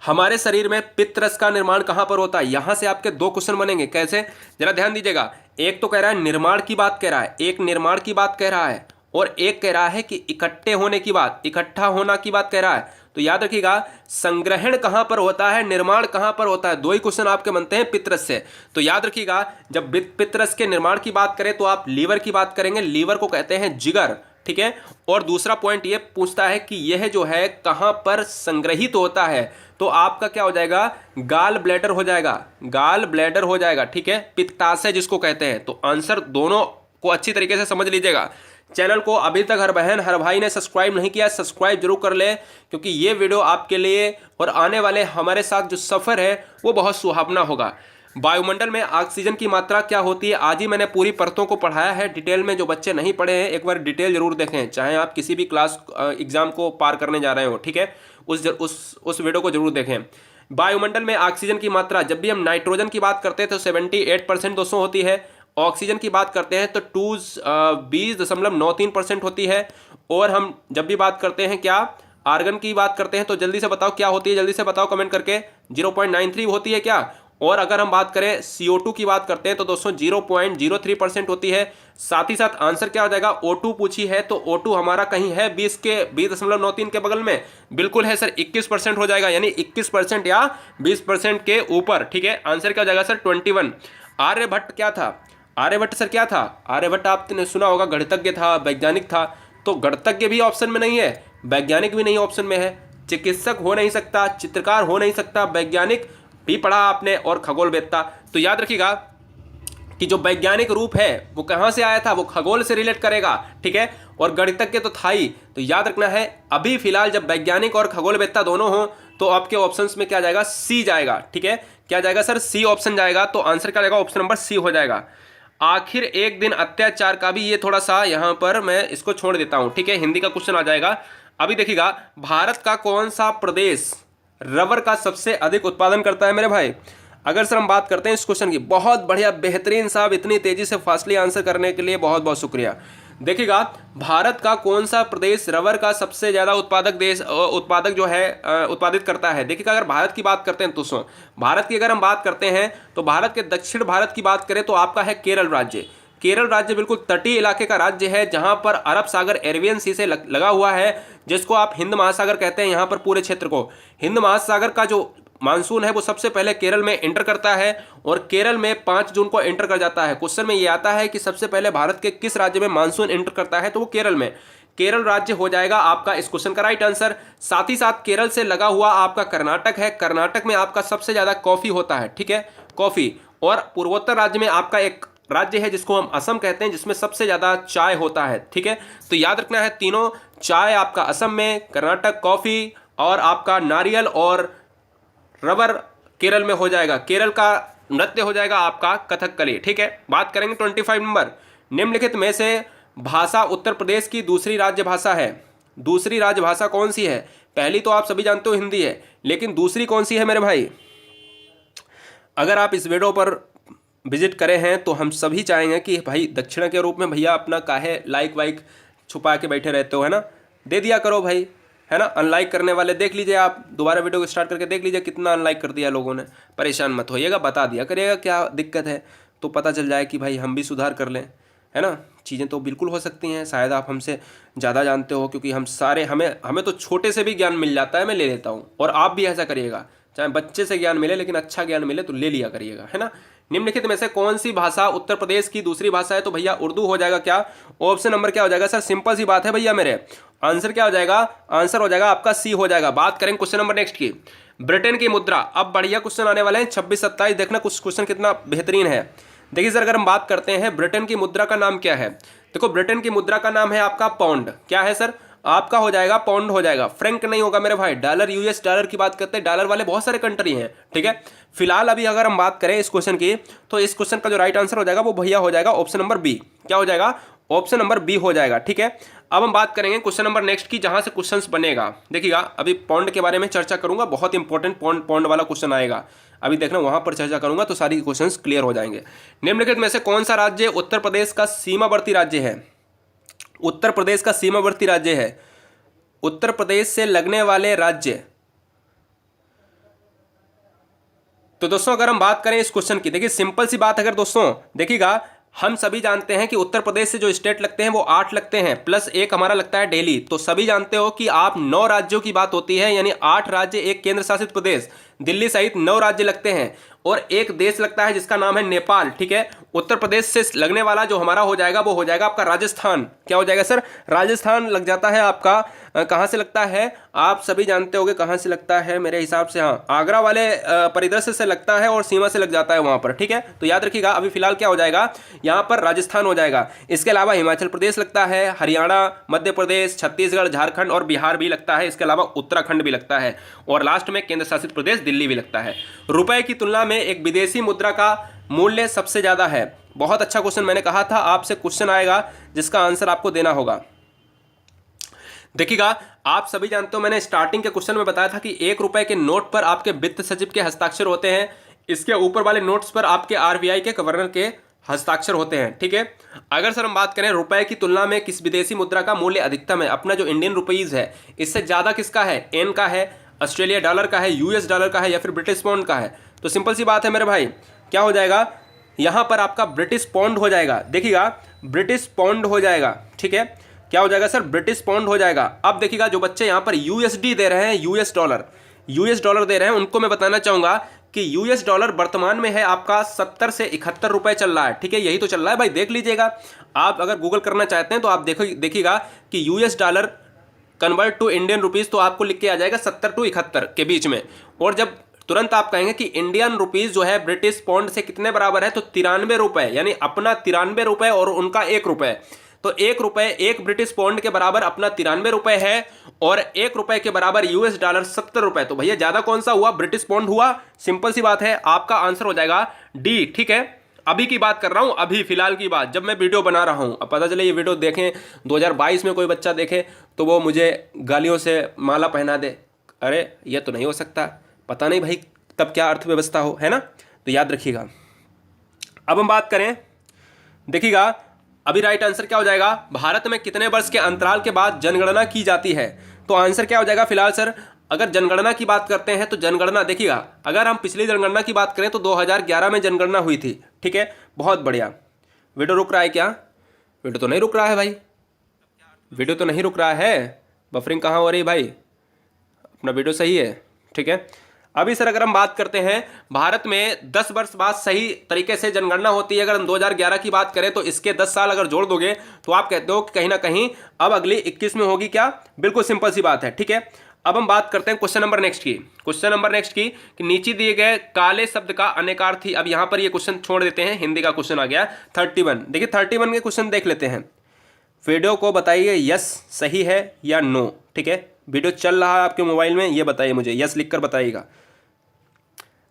Speaker 1: हमारे शरीर में पित्तरस का निर्माण कहां पर होता है। यहां से आपके दो क्वेश्चन बनेंगे। कैसे? जरा ध्यान दीजिएगा। एक तो कह रहा है निर्माण की बात कह रहा है, एक निर्माण की बात कह रहा है, और एक कह रहा है कि इकट्ठे होने की बात, इकट्ठा होना की बात कह रहा है। तो याद रखिएगा, संग्रहण कहां पर होता है, निर्माण कहां पर होता है। दो ही क्वेश्चन आपके बनते हैं पित्तरस से। तो याद रखिएगा, जब पित्तरस के निर्माण की बात करें तो आप लीवर की बात करेंगे। लीवर को कहते हैं जिगर, ठीक है। और दूसरा पॉइंट ये पूछता है कि यह जो है कहां पर संग्रहित होता है। तो आपका क्या हो जाएगा? गाल ब्लैडर हो जाएगा, गाल ब्लैडर हो जाएगा, ठीक है, पित्ताशय जिसको कहते हैं। तो आंसर दोनों को अच्छी तरीके से समझ लीजिएगा। चैनल को अभी तक हर बहन हर भाई ने सब्सक्राइब नहीं किया, सब्सक्राइब जरूर कर ले, क्योंकि ये वीडियो आपके लिए और आने वाले हमारे साथ जो सफ़र है वो बहुत सुहावना होगा। वायुमंडल में ऑक्सीजन की मात्रा क्या होती है? आज ही मैंने पूरी परतों को पढ़ाया है डिटेल में। जो बच्चे नहीं पढ़े हैं एक बार डिटेल जरूर देखें, चाहे आप किसी भी क्लास एग्जाम को पार करने जा रहे हो, ठीक है, उस वीडियो को जरूर देखें। वायुमंडल में ऑक्सीजन की मात्रा, जब भी हम नाइट्रोजन की बात करते हैं तो 78% दोस्तों होती है। ऑक्सीजन की बात करते हैं तो 20.93% होती है। और हम जब भी बात करते हैं क्या, आर्गन की बात करते हैं तो जल्दी से बताओ क्या होती है, जल्दी से बताओ कमेंट करके। 0.93 होती है क्या? और अगर हम बात करें CO2 की बात करते हैं तो दोस्तों 0.03% होती है। साथ ही साथ आंसर क्या हो जाएगा? O2 पूछी है तो O2 हमारा कहीं है 20.93 के बगल में? बिल्कुल है सर, 21% हो जाएगा, यानी 21% या 20% के ऊपर, ठीक है। आंसर क्या हो जाएगा सर? 21। आर्यभट्ट क्या था? आर्यभट्ट सर क्या था? आर्यभट्ट आपने सुना होगा गणितज्ञ था, वैज्ञानिक था। तो गणितज्ञ भी ऑप्शन में नहीं है, वैज्ञानिक भी नहीं ऑप्शन में है, चिकित्सक हो नहीं सकता, चित्रकार हो नहीं सकता, वैज्ञानिक भी पढ़ा आपने, और खगोलवेत्ता। तो याद रखिएगा कि जो वैज्ञानिक रूप है वो कहाँ से आया था, वो खगोल से रिलेट करेगा, ठीक है। और गणितज्ञ तो था ही। तो याद रखना है, अभी फिलहाल जब वैज्ञानिक और खगोलवेत्ता दोनों हों तो आपके ऑप्शंस में क्या जाएगा? सी जाएगा, ठीक है। क्या जाएगा सर? सी ऑप्शन जाएगा। तो आंसर क्या जाएगा? ऑप्शन नंबर सी हो जाएगा। आखिर एक दिन अत्याचार का भी, ये थोड़ा सा यहां पर मैं इसको छोड़ देता हूं, ठीक है, हिंदी का क्वेश्चन आ जाएगा। अभी देखिएगा, भारत का कौन सा प्रदेश रबर का सबसे अधिक उत्पादन करता है मेरे भाई? अगर सर हम बात करते हैं इस क्वेश्चन की, बहुत बढ़िया, बेहतरीन साहब, इतनी तेजी से फास्टली आंसर करने के लिए बहुत बहुत शुक्रिया। देखिएगा, भारत का कौन सा प्रदेश रबर का सबसे ज्यादा उत्पादक जो है उत्पादित करता है? देखिएगा, अगर भारत की बात करते हैं तो सुनो, भारत की अगर हम बात करते हैं तो भारत के दक्षिण भारत की बात करें तो आपका है केरल राज्य। केरल राज्य बिल्कुल तटीय इलाके का राज्य है, जहां पर अरब सागर एरेबियन सी से लगा हुआ है, जिसको आप हिंद महासागर कहते हैं। यहां पर पूरे क्षेत्र को हिंद महासागर का जो मानसून है वो सबसे पहले केरल में एंटर करता है, और केरल में 5 जून को एंटर कर जाता है। क्वेश्चन में ये आता है कि सबसे पहले भारत के किस राज्य में मानसून एंटर करता है, तो वो केरल में। केरल राज्य हो जाएगा आपका इस क्वेश्चन का राइट आंसर। साथ ही साथ केरल से लगा हुआ आपका कर्नाटक है। कर्नाटक में आपका सबसे ज्यादा कॉफी होता है, ठीक है, कॉफी। और पूर्वोत्तर राज्य में आपका एक राज्य है जिसको हम असम कहते हैं, जिसमें सबसे ज्यादा चाय होता है, ठीक है। तो याद रखना है, तीनों, चाय आपका असम में, कर्नाटक कॉफी, और आपका नारियल और रबर केरल में हो जाएगा। केरल का नृत्य हो जाएगा आपका कथकली, ठीक है। बात करेंगे 25 नंबर, निम्नलिखित में से भाषा उत्तर प्रदेश की दूसरी राज्य भाषा है। दूसरी राज्य भाषा कौन सी है? पहली तो आप सभी जानते हो हिंदी है, लेकिन दूसरी कौन सी है मेरे भाई? अगर आप इस वीडियो पर विजिट करे हैं तो हम सभी चाहेंगे कि भाई दक्षिणा के रूप में भैया अपना काहे लाइक वाइक छुपा के बैठे रहते हो, है ना, दे दिया करो भाई, है ना। अनलाइक करने वाले देख लीजिए, आप दोबारा वीडियो को स्टार्ट करके देख लीजिए कितना अनलाइक कर दिया लोगों ने। परेशान मत होइएगा, बता दिया करिएगा क्या दिक्कत है, तो पता चल जाए कि भाई हम भी सुधार कर लें, है ना। चीज़ें तो बिल्कुल हो सकती हैं, शायद आप हमसे ज़्यादा जानते हो, क्योंकि हम सारे हमें तो छोटे से भी ज्ञान मिल जाता है, मैं ले लेता हूँ। और आप भी ऐसा करिएगा, चाहे बच्चे से ज्ञान मिले लेकिन अच्छा ज्ञान मिले तो ले लिया करिएगा, है ना। निम्नलिखित में से कौन सी भाषा उत्तर प्रदेश की दूसरी भाषा है? तो भैया उर्दू हो जाएगा। क्या ऑप्शन नंबर क्या हो जाएगा सर? सिंपल सी बात है भैया मेरे, आंसर क्या हो जाएगा? आंसर हो जाएगा आपका सी हो जाएगा। बात करें क्वेश्चन नंबर नेक्स्ट की, ब्रिटेन की मुद्रा। अब बढ़िया क्वेश्चन आने वाले हैं 26-27, देखना कुछ क्वेश्चन कितना बेहतरीन है। देखिए सर, अगर हम बात करते हैं ब्रिटेन की मुद्रा का नाम क्या है, देखो ब्रिटेन की मुद्रा का नाम है आपका पाउंड। क्या है सर? आपका हो जाएगा पाउंड हो जाएगा, फ्रैंक नहीं होगा मेरे भाई। डॉलर, यूएस डॉलर की बात करते हैं, डॉलर वाले बहुत सारे कंट्री हैं, ठीक है। फिलहाल अभी अगर हम बात करें इस क्वेश्चन की, तो इस क्वेश्चन का जो राइट आंसर हो जाएगा वो भैया हो जाएगा ऑप्शन नंबर बी। क्या हो जाएगा? ऑप्शन नंबर बी हो जाएगा, ठीक है। अब हम बात करेंगे क्वेश्चन नंबर नेक्स्ट की, जहां से क्वेश्चंस बनेगा। देखिएगा, अभी पौंड के बारे में चर्चा करूंगा, बहुत इंपॉर्टेंट पौंड वाला क्वेश्चन आएगा, अभी देखना वहां पर चर्चा करूंगा तो सारी क्वेश्चंस क्लियर हो जाएंगे। निम्नलिखित में से कौन सा राज्य उत्तर प्रदेश का सीमावर्ती राज्य है? उत्तर प्रदेश का सीमावर्ती राज्य है, उत्तर प्रदेश से लगने वाले राज्य। तो दोस्तों अगर हम बात करें इस क्वेश्चन की, देखिए सिंपल सी बात, अगर दोस्तों देखिएगा, हम सभी जानते हैं कि उत्तर प्रदेश से जो स्टेट लगते हैं वो 8 लगते हैं, प्लस एक हमारा लगता है दिल्ली। तो सभी जानते हो कि आप 9 राज्यों की बात होती है, यानी 8 राज्य, एक केंद्र शासित प्रदेश, दिल्ली सहित 9 राज्य लगते हैं, और एक देश लगता है जिसका नाम है नेपाल, ठीक है। उत्तर प्रदेश से लगने वाला जो हमारा हो जाएगा वो हो जाएगा आपका राजस्थान। क्या हो जाएगा सर? राजस्थान लग जाता है आपका। कहाँ से लगता है? आप सभी जानते होंगे कहाँ से लगता है, मेरे हिसाब से हाँ, आगरा वाले परिदृश्य से लगता है और सीमा से लग जाता है वहाँ पर, ठीक है। तो याद रखिएगा, अभी फिलहाल क्या हो जाएगा, यहाँ पर राजस्थान हो जाएगा। इसके अलावा हिमाचल प्रदेश लगता है, हरियाणा, मध्य प्रदेश, छत्तीसगढ़, झारखंड और बिहार भी लगता है। इसके अलावा उत्तराखंड भी लगता है, और लास्ट में केंद्र शासित प्रदेश दिल्ली भी लगता है। रुपए की तुलना में एक विदेशी मुद्रा का मूल्य सबसे ज्यादा है। बहुत अच्छा क्वेश्चन, मैंने कहा था आपसे क्वेश्चन आएगा जिसका आंसर आपको देना होगा। देखिएगा, आप सभी जानते हो, मैंने स्टार्टिंग के क्वेश्चन में बताया था कि 1 रुपए के नोट पर आपके वित्त सचिव के हस्ताक्षर होते हैं, इसके ऊपर वाले नोट्स पर आपके आरबीआई के गवर्नर के हस्ताक्षर होते हैं, ठीक है। अगर सर हम बात करें रुपए की तुलना में किस विदेशी मुद्रा का मूल्य अधिकतम है, अपना जो इंडियन रुपीज है, इससे ज्यादा किसका है? एन का है, ऑस्ट्रेलिया डॉलर का है, यूएस डॉलर का है, या फिर ब्रिटिश पाउंड का है? तो सिंपल सी बात है मेरे भाई, क्या हो जाएगा यहां पर? आपका ब्रिटिश पाउंड हो जाएगा। देखिएगा, ब्रिटिश पाउंड हो जाएगा, ठीक है। क्या हो जाएगा सर? ब्रिटिश पाउंड हो जाएगा। अब देखिएगा, जो बच्चे यहां पर यूएसडी दे रहे हैं, यूएस डॉलर दे रहे हैं, उनको मैं बताना चाहूंगा कि यूएस डॉलर वर्तमान में है आपका 70 से 71 रुपए चल रहा है, ठीक है। यही तो चल रहा है भाई, देख लीजिएगा। आप अगर गूगल करना चाहते हैं तो आप देखिएगा कि US dollar convert to Indian rupees, तो आपको लिख के आ जाएगा 70 to 71 के बीच में। और जब तुरंत आप कहेंगे कि इंडियन रुपीज जो है ब्रिटिश पाउंड से कितने बराबर है, तो 93 रुपए, यानी अपना 93 रुपए और उनका 1 रुपए। तो 1 रुपए, 1 ब्रिटिश पाउंड के बराबर अपना 93 रुपए है, और 1 रुपए के बराबर यूएस डॉलर 70 रुपए। तो भैया ज्यादा कौन सा हुआ? ब्रिटिश पाउंड हुआ। सिंपल सी बात है, आपका आंसर हो जाएगा डी, ठीक है। अभी की बात कर रहा हूं, अभी फिलहाल की बात, जब मैं वीडियो बना रहा हूं। अब पता चले ये वीडियो देखें 2022 में कोई बच्चा देखे तो वो मुझे गालियों से माला पहना दे, अरे ये तो नहीं हो सकता, पता नहीं भाई तब क्या अर्थव्यवस्था हो, है ना। तो याद रखिएगा। अब हम बात करें, देखिएगा, अभी राइट आंसर क्या हो जाएगा? भारत में कितने वर्ष के अंतराल के बाद जनगणना की जाती है? तो आंसर क्या हो जाएगा फिलहाल सर? अगर जनगणना की बात करते हैं तो जनगणना, देखिएगा, अगर हम पिछली जनगणना की बात करें तो 2011 में जनगणना हुई थी, ठीक है। बहुत बढ़िया। वीडियो रुक रहा है क्या? वीडियो तो नहीं रुक रहा है भाई, वीडियो तो नहीं रुक रहा है, बफरिंग कहाँ हो रही भाई? अपना वीडियो सही है, ठीक है। अभी सर अगर हम बात करते हैं, भारत में 10 वर्ष बाद सही तरीके से जनगणना होती है। अगर हम 2011 की बात करें तो इसके 10 साल अगर जोड़ दोगे तो आप कहते हो कि कहीं ना कहीं अब अगली 21 में होगी। क्या? बिल्कुल सिंपल सी बात है, ठीक है। अब हम बात करते हैं क्वेश्चन नंबर नेक्स्ट की, कि नीचे दिए गए काले शब्द का अनेकार्थी। अब यहां पर ये क्वेश्चन छोड़ देते हैं, हिंदी का क्वेश्चन आ गया 31। देखिए 31 के क्वेश्चन देख लेते हैं। वीडियो को बताइए यस सही है या नो, ठीक है। वीडियो चल रहा है आपके मोबाइल में, ये बताइए मुझे, यस लिखकर बताइएगा।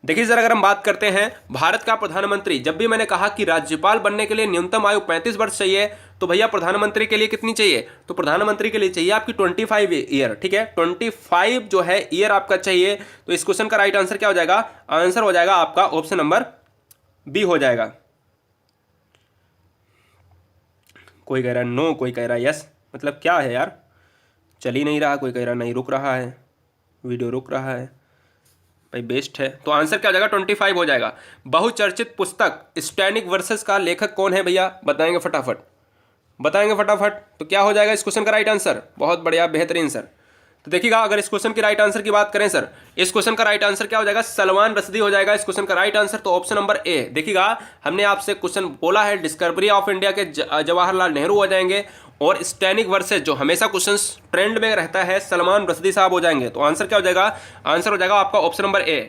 Speaker 1: देखिए सर अगर हम बात करते हैं भारत का प्रधानमंत्री, जब भी मैंने कहा कि राज्यपाल बनने के लिए न्यूनतम आयु 35 वर्ष चाहिए, तो भैया प्रधानमंत्री के लिए कितनी चाहिए? तो प्रधानमंत्री के लिए चाहिए आपकी 25 ईयर, ठीक है। 25 जो है ईयर आपका चाहिए। तो इस क्वेश्चन का राइट आंसर क्या हो जाएगा? आंसर हो जाएगा आपका ऑप्शन नंबर बी हो जाएगा। कोई कह रहा है नो, कोई कह रहा है यस, मतलब क्या है यार? चल ही नहीं रहा, कोई कह रहा नहीं रुक रहा है, वीडियो रुक रहा है भाई, बेस्ट है। तो आंसर क्या हो जाएगा? 25 हो जाएगा। बहुचर्चित पुस्तक स्टैनिक वर्सेस का लेखक कौन है भैया? बताएंगे फटाफट। तो क्या हो जाएगा इस क्वेश्चन का राइट आंसर? बहुत बढ़िया, बेहतरीन सर। तो देखिएगा, अगर इस क्वेश्चन की राइट आंसर की बात करें सर, इस क्वेश्चन का राइट आंसर क्या हो जाएगा? सलमान रश्दी हो जाएगा इस क्वेश्चन का राइट आंसर। तो ऑप्शन नंबर ए। देखिएगा, हमने आपसे क्वेश्चन बोला है, डिस्कवरी ऑफ इंडिया के जवाहरलाल नेहरू हो जाएंगे, और स्टैनिक वर्सेस जो हमेशा क्वेश्चन ट्रेंड में रहता है, सलमान रश्दी साहब हो जाएंगे। तो आंसर क्या हो जाएगा? आंसर हो जाएगा आपका ऑप्शन नंबर ए।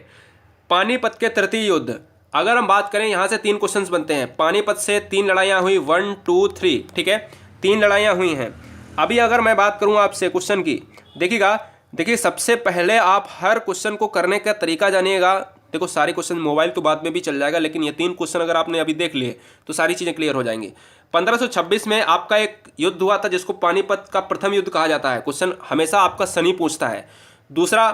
Speaker 1: पानीपत के तृतीय युद्ध अगर हम बात करें यहाँ से 3 क्वेश्चंस बनते हैं। पानीपत से 3 लड़ाइयाँ हुई, 1 2 3, ठीक है, 3 लड़ाइयाँ हुई हैं। अभी अगर मैं बात करूँ आपसे क्वेश्चन की, देखिए सबसे पहले आप हर क्वेश्चन को करने का तरीका जानिएगा। देखो सारे क्वेश्चन मोबाइल तो बाद में भी चल जाएगा, लेकिन ये 3 क्वेश्चन अगर आपने अभी देख लिए तो सारी चीज़ें क्लियर हो जाएंगी। 1526 में आपका एक युद्ध हुआ था जिसको पानीपत का प्रथम युद्ध कहा जाता है। क्वेश्चन हमेशा आपका सनी पूछता है। दूसरा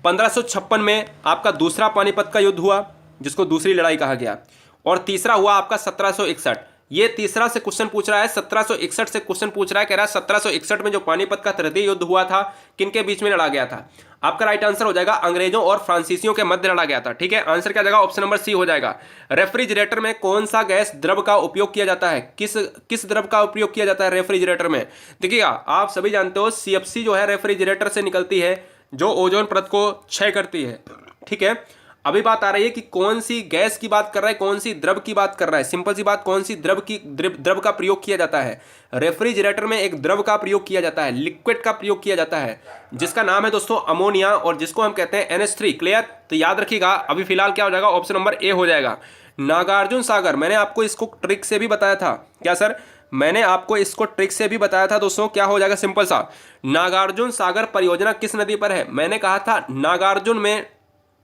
Speaker 1: 1556 में आपका दूसरा पानीपत का युद्ध हुआ जिसको दूसरी लड़ाई कहा गया। और तीसरा हुआ आपका 1761। ये तीसरा से क्वेश्चन पूछ रहा है, 1761 से क्वेश्चन पूछ रहा है, कह रहा है 1761 में जो पानीपत का तृतीय युद्ध हुआ था किनके बीच में लड़ा गया था। आपका राइट आंसर हो जाएगा अंग्रेजों और फ्रांसीसियों के मध्य लड़ा गया था, ठीक है। आंसर क्या जाएगा, ऑप्शन नंबर सी हो जाएगा। रेफ्रिजरेटर में कौन सा गैस द्रव का उपयोग किया जाता है, किस द्रव का उपयोग किया जाता है रेफ्रिजरेटर में। देखिएगा आप सभी जानते हो CFC जो है रेफ्रिजरेटर से निकलती है जो ओजोन परत को क्षय करती है, ठीक है। अभी बात आ रही है कि कौन सी गैस की बात कर रहा है, कौन सी द्रव की बात कर रहा है। सिंपल सी बात, कौन सी द्रव का प्रयोग किया जाता है। रेफ्रिजरेटर में एक द्रव का प्रयोग किया जाता है, लिक्विड का प्रयोग किया जाता है जिसका नाम है दोस्तों अमोनिया, और जिसको हम कहते हैं NH3। क्लियर, तो याद रखिएगा। अभी फिलहाल क्या हो जाएगा, ऑप्शन नंबर ए हो जाएगा। नागार्जुन सागर, मैंने आपको इसको ट्रिक से भी बताया था। क्या सर, मैंने आपको इसको ट्रिक से भी बताया था दोस्तों। क्या हो जाएगा, सिंपल सा, नागार्जुन सागर परियोजना किस नदी पर है। मैंने कहा था नागार्जुन में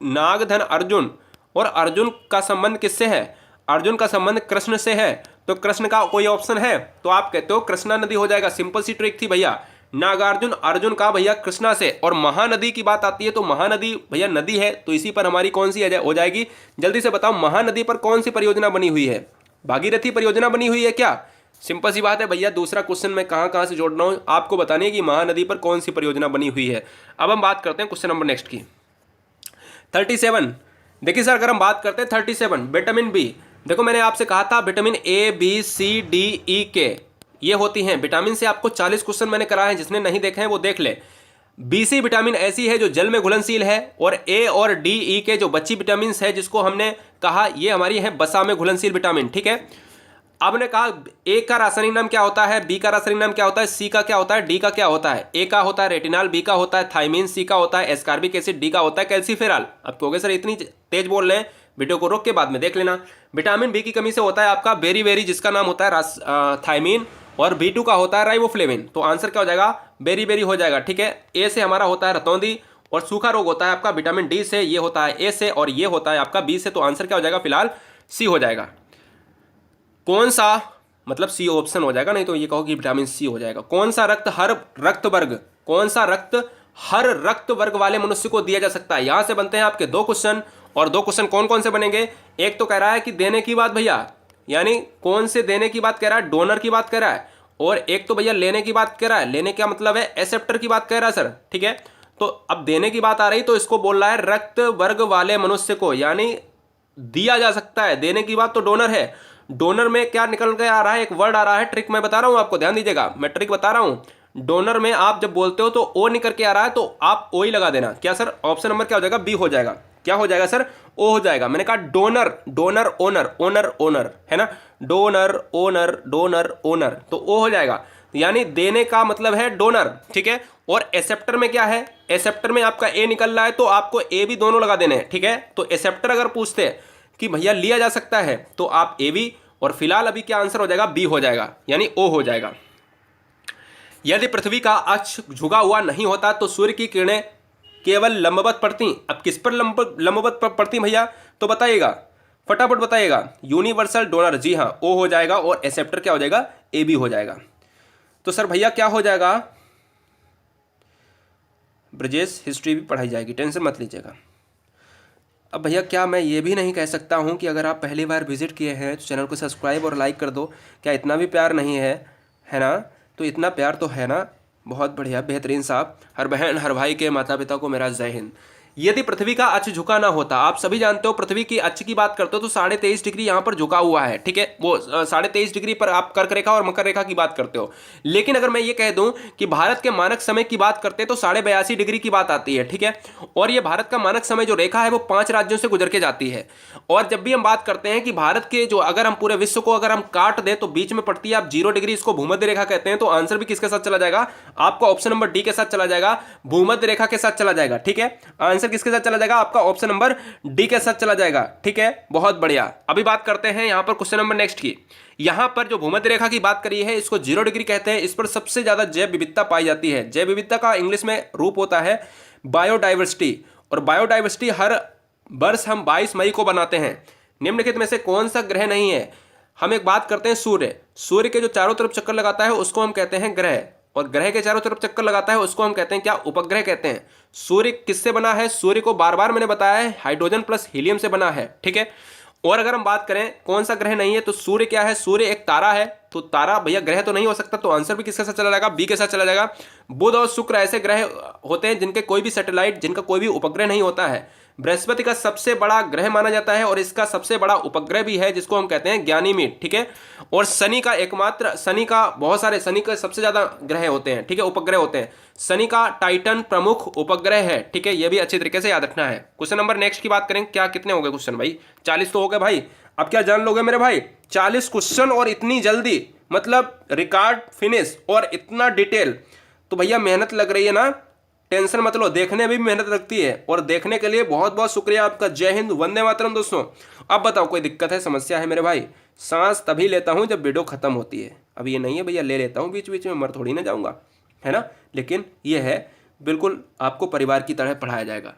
Speaker 1: नाग धन अर्जुन, और अर्जुन का संबंध किससे है, अर्जुन का संबंध कृष्ण से है। तो कृष्ण का कोई ऑप्शन है तो आप कहते हो कृष्णा नदी हो जाएगा। सिंपल सी ट्रिक थी भैया। नागार्जुन अर्जुन का भैया कृष्णा से। और महानदी की बात आती है तो महानदी भैया नदी है, तो इसी पर हमारी कौन सी हो जाएगी, जल्दी से बताओ। महानदी पर कौन सी परियोजना बनी हुई है, भागीरथी परियोजना बनी हुई है क्या। सिंपल सी बात है भैया। दूसरा क्वेश्चन मैं कहाँ से जोड़ रहा हूँ आपको बताने है कि महानदी पर कौन सी परियोजना बनी हुई है। अब हम बात करते हैं क्वेश्चन नंबर नेक्स्ट की, 37। देखिए सर, अगर हम बात करते हैं 37 विटामिन बी, देखो मैंने आपसे कहा था vitamin A B C D E K ये होती हैं। विटामिन से आपको 40 क्वेश्चन मैंने कराए हैं, जिसने नहीं देखे हैं वो देख ले। BC विटामिन ऐसी है जो जल में घुलनशील है, और A और D E K जो बच्ची विटामिन है जिसको हमने कहा ये हमारी है बसा में घुलनशील विटामिन, ठीक है। अब ने कहा ए का रासायनिक नाम क्या होता है, बी का रासायनिक नाम क्या होता है, सी का क्या होता है, डी का क्या होता है। ए का होता है रेटिनॉल, बी का होता है थाइमिन, सी का होता है एस्कॉर्बिक एसिड, डी का होता है कैल्सीफेरॉल। अब कहोगे सर इतनी तेज बोल रहे हैं, वीडियो को रोक के बाद में देख लेना। विटामिन बी की कमी से होता है आपका बेरी जिसका नाम होता है थाइमिन, और B2 का होता है राइबोफ्लेविन। तो आंसर क्या हो जाएगा, बेरी हो जाएगा, ठीक है। ए से हमारा होता है रतौंधी, और सूखा रोग होता है आपका विटामिन डी से, ये होता है ए से, और ये होता है आपका बी से। तो आंसर क्या हो जाएगा, फिलहाल सी हो जाएगा। कौन सा, मतलब सी ऑप्शन हो जाएगा, नहीं तो ये कहो कि विटामिन सी हो जाएगा। कौन सा रक्त हर रक्त वर्ग वाले मनुष्य को दिया जा सकता है। यहां से बनते हैं आपके 2 क्वेश्चन, और 2 क्वेश्चन कौन कौन से बनेंगे। एक तो कह रहा है कि देने की बात भैया, यानी कौन से देने की बात कह रहा है, डोनर की बात कह रहा है, और एक तो भैया लेने की बात कह रहा है। लेने का मतलब है एक्सेप्टर की बात कह रहा है सर, ठीक है। तो अब देने की बात आ रही तो इसको बोल रहा है रक्त वर्ग वाले मनुष्य को, यानी दिया जा सकता है। देने की बात तो डोनर है। डोनर में क्या निकल के आ रहा है, एक वर्ड आ रहा है, ट्रिक मैं बता रहा हूं आपको, ध्यान दीजिएगा, मैं ट्रिक बता रहा हूं। डोनर में आप जब बोलते हो तो ओ निकल के आ रहा है, तो आप ओ ही लगा देना। क्या सर, ऑप्शन नंबर क्या हो जाएगा, बी हो जाएगा। क्या हो जाएगा सर, ओ हो जाएगा। मैंने कहा डोनर ओनर है ना, डोनर ओनर, तो ओ हो जाएगा। यानी देने का मतलब है डोनर, ठीक है। और एक्सेप्टर में क्या है, एक्सेप्टर में आपका ए निकल रहा है, तो आपको ए भी दोनों लगा देने हैं, ठीक है। तो एक्सेप्टर अगर पूछते हैं कि भैया लिया जा सकता है तो आप ए बी, और फिलहाल अभी क्या आंसर हो जाएगा, बी हो जाएगा, यानी ओ हो जाएगा। यदि पृथ्वी का अक्ष झुका हुआ नहीं होता तो सूर्य की किरणें केवल लंबवत पड़ती। अब किस पर लंबवत पड़ती भैया, तो बताइएगा, फटाफट बताइएगा। यूनिवर्सल डोनर, जी हाँ, ओ हो जाएगा, और एक्सेप्टर क्या हो जाएगा, ए बी हो जाएगा। तो सर भैया क्या हो जाएगा, ब्रजेश हिस्ट्री भी पढ़ाई जाएगी, टेंशन मत लीजिएगा। अब भैया क्या मैं ये भी नहीं कह सकता हूँ कि अगर आप पहली बार विजिट किए हैं तो चैनल को सब्सक्राइब और लाइक कर दो, क्या इतना भी प्यार नहीं है ना। तो इतना प्यार तो है ना, बहुत बढ़िया, बेहतरीन साहब। हर बहन हर भाई के माता पिता को मेरा जय हिंद। यदि पृथ्वी का अक्ष झुका ना होता, आप सभी जानते हो पृथ्वी की अक्ष की बात करते हो तो 23.5 डिग्री यहाँ पर झुका हुआ है, ठीक है। वो 23.5 डिग्री पर आप कर्क रेखा और मकर रेखा की बात करते हो। लेकिन अगर मैं ये कह दूं कि भारत के मानक समय की बात करते हैं तो 82.5 डिग्री की बात आती है, ठीक है। और ये भारत का मानक समय जो रेखा है वो 5 राज्यों से गुजर के जाती है। और जब भी हम बात करते हैं कि भारत के जो, अगर हम पूरे विश्व को अगर हम काट दें तो बीच में पड़ती है आप 0 डिग्री, इसको भूमध्य रेखा कहते हैं। तो आंसर भी किसके साथ चला जाएगा, आपका ऑप्शन नंबर डी के साथ चला जाएगा, भूमध्य रेखा के साथ चला जाएगा, ठीक है। आंसर आंसर किसके साथ चला जाएगा? आपका ऑप्शन नंबर डी के साथ चला जाएगा। ठीक है, बहुत बढ़िया। अभी बात करते हैं यहाँ पर क्वेश्चन नंबर नेक्स्ट की। यहाँ पर जो भूमध्य रेखा की बात करी है, इसको 0 डिग्री कहते हैं। इस पर सबसे ज्यादा जैव विविधता पाई जाती है। जैव विविधता का इंग्लिश में रूप होता है बायोडाइवर्सिटी, और बायोडाइवर्सिटी हर वर्ष हम 22 मई को बनाते हैं। निम्नलिखित में से कौन सा ग्रह नहीं है? हम एक बात करते हैं सूर्य। सूर्य के जो चारों तरफ चक्कर लगाता है उसको हम कहते हैं ग्रह, और ग्रह के चारों तरफ चक्कर लगाता है उसको हम कहते हैं क्या? उपग्रह कहते हैं। सूर्य किससे बना है? सूर्य को बार बार मैंने बताया है, हाइड्रोजन प्लस हीलियम से बना है। ठीक है, और अगर हम बात करें कौन सा ग्रह नहीं है, तो सूर्य क्या है? सूर्य एक तारा है। तो तारा भैया ग्रह तो नहीं हो सकता, तो आंसर भी किसके साथ चला जाएगा? बी के साथ चला जाएगा। बुध और शुक्र ऐसे ग्रह होते हैं जिनके कोई भी सैटेलाइट, जिनका कोई भी उपग्रह नहीं होता है। बृहस्पति का सबसे बड़ा ग्रह माना जाता है और इसका सबसे बड़ा उपग्रह भी है, जिसको हम कहते हैं ज्ञानीमीड। ठीक है, और शनि का एकमात्र, शनि का बहुत सारे, शनि के सबसे ज्यादा ग्रह होते हैं। ठीक है, उपग्रह होते हैं। शनि का टाइटन प्रमुख उपग्रह है। ठीक है, यह भी अच्छी तरीके से याद रखना है। क्वेश्चन नंबर नेक्स्ट की बात करें, क्या कितने हो गए क्वेश्चन भाई? 40 तो हो गए भाई। अब क्या जान लोगे मेरे भाई? 40 क्वेश्चन और इतनी जल्दी, मतलब रिकॉर्ड फिनिश और इतना डिटेल, तो भैया मेहनत लग रही है ना? टेंशन मत लो, देखने में भी मेहनत लगती है, और देखने के लिए बहुत बहुत शुक्रिया आपका। जय हिंद, वंदे मातरम दोस्तों। अब बताओ कोई दिक्कत है, समस्या है मेरे भाई? सांस तभी लेता हूं जब वीडियो खत्म होती है। अब ये नहीं है भैया ले लेता हूं बीच बीच में, मर थोड़ी ना जाऊंगा, है ना? लेकिन ये है, बिल्कुल आपको परिवार की तरह पढ़ाया जाएगा।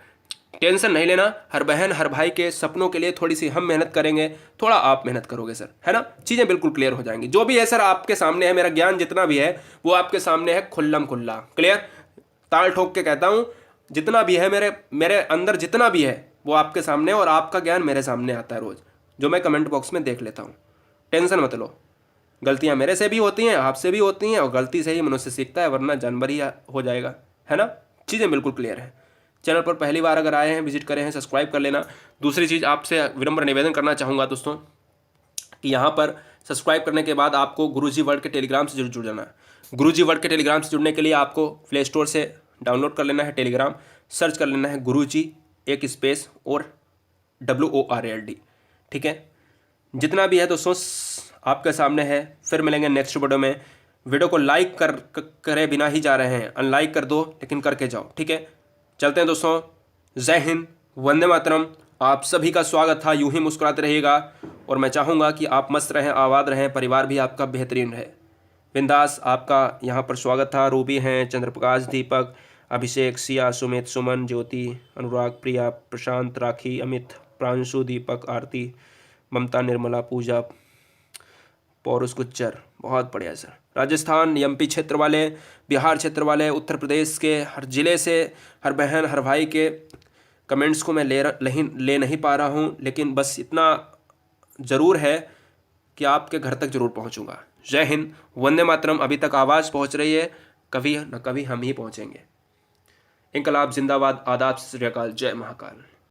Speaker 1: टेंशन नहीं लेना। हर बहन हर भाई के सपनों के लिए थोड़ी सी हम मेहनत करेंगे, थोड़ा आप मेहनत करोगे सर, है ना? चीज़ें बिल्कुल क्लियर हो जाएंगी। जो भी है सर आपके सामने है, मेरा ज्ञान जितना भी है वो आपके सामने है, खुल्लम खुल्ला क्लियर। ताल ठोक के कहता हूँ, जितना भी है मेरे अंदर, जितना भी है वो आपके सामने, और आपका ज्ञान मेरे सामने आता है रोज, जो मैं कमेंट बॉक्स में देख लेता हूँ। टेंशन मत लो। गलतियाँ मेरे से भी होती हैं, आपसे भी होती हैं, और गलती से ही मनुष्य सीखता है, वरना जानवर ही हो जाएगा, है ना? चीज़ें बिल्कुल क्लियर है। चैनल पर पहली बार अगर आए हैं, विजिट करे हैं, सब्सक्राइब कर लेना। दूसरी चीज़ आपसे विनम्र निवेदन करना चाहूँगा दोस्तों कि यहाँ पर सब्सक्राइब करने के बाद आपको गुरुजी वर्ल्ड के टेलीग्राम से जुड़ जाना है। गुरुजी वर्ल्ड के टेलीग्राम से जुड़ने के लिए आपको प्ले स्टोर से डाउनलोड कर लेना है टेलीग्राम, सर्च कर लेना है गुरुजी, एक स्पेस और WORLD। ठीक है, जितना भी है दोस्तों आपके सामने है। फिर मिलेंगे नेक्स्ट वीडियो में। वीडियो को लाइक करे बिना ही जा रहे हैं, अनलाइक कर दो लेकिन करके जाओ। ठीक है, चलते हैं दोस्तों। जय हिंद, वंदे मातरम। आप सभी का स्वागत था। यूं ही मुस्कुराते रहिएगा, और मैं चाहूँगा कि आप मस्त रहें, आबाद रहें, परिवार भी आपका बेहतरीन रहे। बिंदास आपका यहाँ पर स्वागत था। रूबी हैं, चंद्रप्रकाश, दीपक, अभिषेक, सिया, सुमित, सुमन, ज्योति, अनुराग, प्रिया, प्रशांत, राखी, अमित, प्रांशु, दीपक, आरती, ममता, निर्मला, पूजा, पौरुष, गुज्जर। बहुत बढ़िया सर। राजस्थान, MP क्षेत्र वाले, बिहार क्षेत्र वाले, उत्तर प्रदेश के हर ज़िले से हर बहन हर भाई के कमेंट्स को मैं ले नहीं पा रहा हूँ, लेकिन बस इतना ज़रूर है कि आपके घर तक ज़रूर पहुँचूँगा। जय हिंद, वंदे मातरम। अभी तक आवाज़ पहुँच रही है, कभी न कभी हम ही पहुँचेंगे। इंकलाब जिंदाबाद, आदाब, सत श्री अकाल, जय महाकाल।